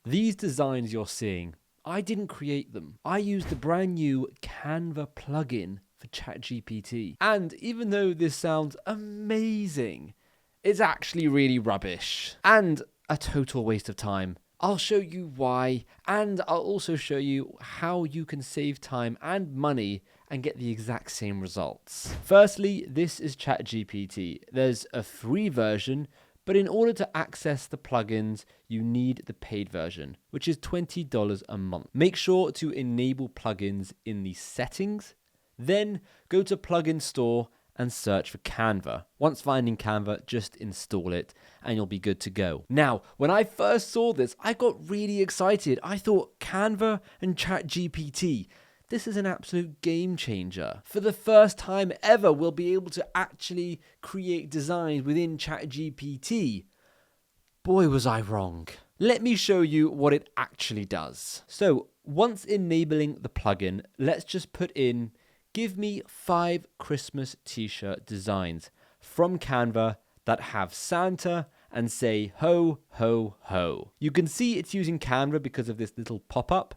These designs you're seeing, I didn't create them. I used the brand new Canva plugin for ChatGPT. And even though this sounds amazing, it's actually really rubbish and a total waste of time. I'll show you why, and I'll also show you how you can save time and money and get the exact same results. Firstly, this is ChatGPT. There's a free version, but in order to access the plugins, you need the paid version, which is $20 a month. Make sure to enable plugins in the settings, then go to Plugin Store and search for Canva. Once finding Canva, just install it and you'll be good to go. Now, when I first saw this, I got really excited. I thought Canva and ChatGPT, this is an absolute game changer. For the first time ever, we'll be able to actually create designs within ChatGPT. Boy, was I wrong. Let me show you what it actually does. So once enabling the plugin, let's just put in, give me 5 Christmas t-shirt designs from Canva that have Santa and say ho, ho, ho. You can see it's using Canva because of this little pop-up.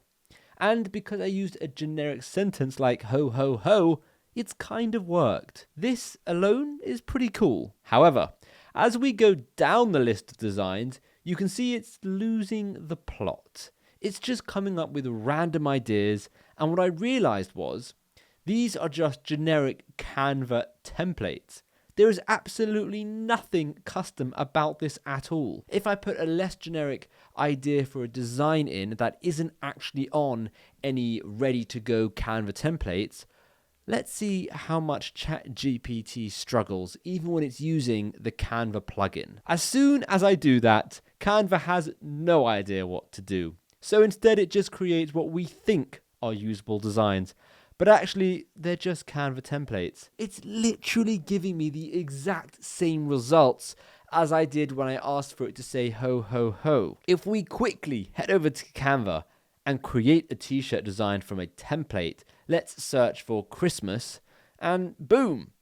And because I used a generic sentence like ho, ho, ho, it's kind of worked. This alone is pretty cool. However, as we go down the list of designs, you can see it's losing the plot. It's just coming up with random ideas. And what I realized was, these are just generic Canva templates. There is absolutely nothing custom about this at all. If I put a less generic idea for a design in that isn't actually on any ready-to-go Canva templates, let's see how much ChatGPT struggles even when it's using the Canva plugin. As soon as I do that, Canva has no idea what to do. So instead it just creates what we think are usable designs. But actually, they're just Canva templates. It's literally giving me the exact same results as I did when I asked for it to say ho, ho, ho. If we quickly head over to Canva and create a t-shirt design from a template, let's search for Christmas, and boom!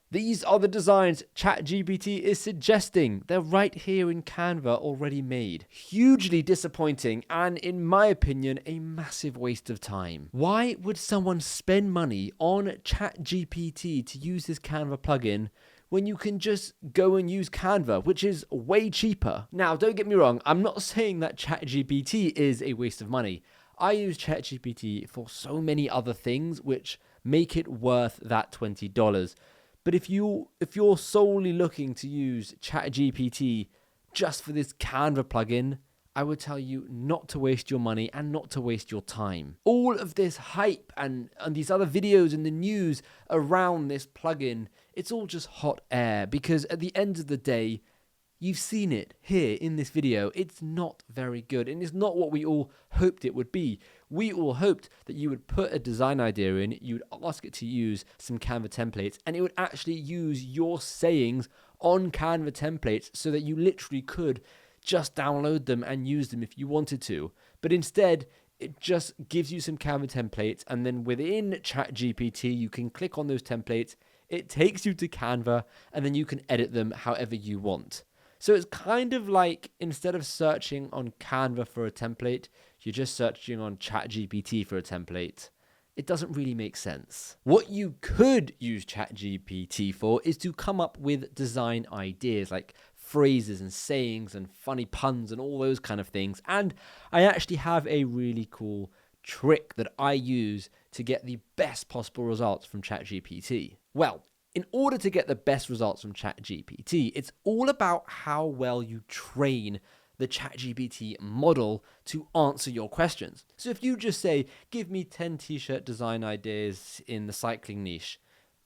These are the designs ChatGPT is suggesting. They're right here in Canva already made. Hugely disappointing and, in my opinion, a massive waste of time. Why would someone spend money on ChatGPT to use this Canva plugin when you can just go and use Canva, which is way cheaper? Now, don't get me wrong, I'm not saying that ChatGPT is a waste of money. I use ChatGPT for so many other things which make it worth that $20. But if you're solely looking to use ChatGPT just for this Canva plugin, I would tell you not to waste your money and not to waste your time. All of this hype and these other videos in the news around this plugin, it's all just hot air because at the end of the day, you've seen it here in this video. It's not very good and it's not what we all hoped it would be. We all hoped that you would put a design idea in, you would ask it to use some Canva templates, and it would actually use your sayings on Canva templates so that you literally could just download them and use them if you wanted to. But instead, it just gives you some Canva templates, and then within ChatGPT, you can click on those templates, it takes you to Canva, and then you can edit them however you want. So it's kind of like instead of searching on Canva for a template, you're just searching on ChatGPT for a template. It doesn't really make sense. What you could use ChatGPT for is to come up with design ideas like phrases and sayings and funny puns and all those kind of things. And I actually have a really cool trick that I use to get the best possible results from ChatGPT. Well, in order to get the best results from ChatGPT, it's all about how well you train the ChatGPT model to answer your questions. So if you just say, give me 10 t-shirt design ideas in the cycling niche,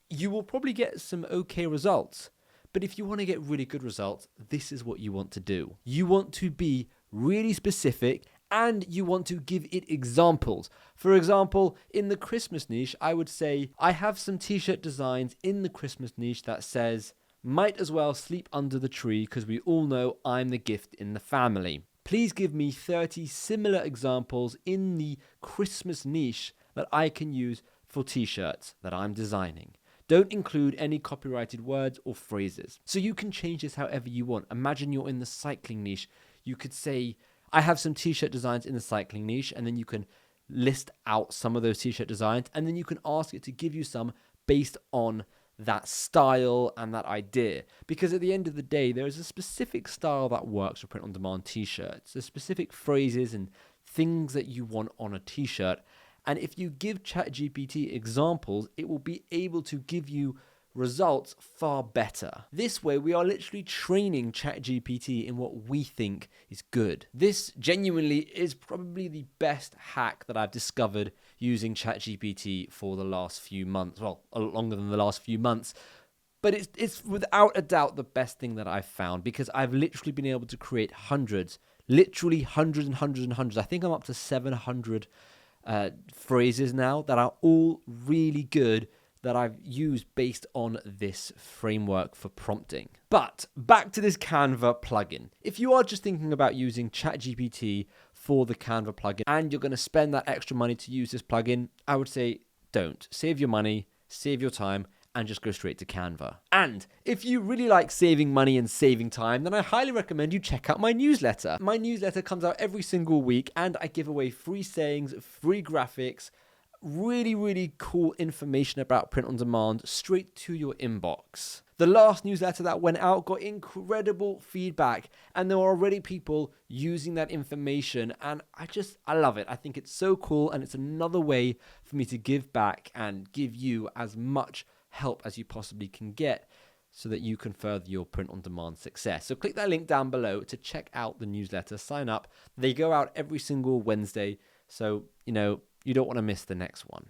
you will probably get some okay results. But if you want to get really good results, this is what you want to do. You want to be really specific and you want to give it examples. For example, in the Christmas niche, I would say, I have some t-shirt designs in the Christmas niche that says, might as well sleep under the tree because we all know I'm the gift in the family. Please give me 30 similar examples in the Christmas niche that I can use for t-shirts that I'm designing. Don't include any copyrighted words or phrases. So you can change this however you want. Imagine you're in the cycling niche. You could say, I have some t-shirt designs in the cycling niche, and then you can list out some of those t-shirt designs, and then you can ask it to give you some based on that style and that idea. Because at the end of the day, there is a specific style that works for print-on-demand t-shirts. There's specific phrases and things that you want on a t-shirt. And if you give ChatGPT examples, it will be able to give you results far better. This way, we are literally training ChatGPT in what we think is good. This genuinely is probably the best hack that I've discovered using ChatGPT for the last few months. Well, longer than the last few months. But it's without a doubt the best thing that I've found, because I've literally been able to create literally hundreds and hundreds and hundreds. I think I'm up to 700 phrases now that are all really good, that I've used based on this framework for prompting. But back to this Canva plugin. If you are just thinking about using ChatGPT for the Canva plugin and you're going to spend that extra money to use this plugin, I would say don't. Save your money, save your time, and just go straight to Canva. And if you really like saving money and saving time, then I highly recommend you check out my newsletter. My newsletter comes out every single week, and I give away free sayings, free graphics, really, really cool information about print on demand straight to your inbox. The last newsletter that went out got incredible feedback, and there are already people using that information, and I love it. I think it's so cool, and it's another way for me to give back and give you as much help as you possibly can get so that you can further your print on demand success. So click that link down below to check out the newsletter, sign up. They go out every single Wednesday, so you don't want to miss the next one.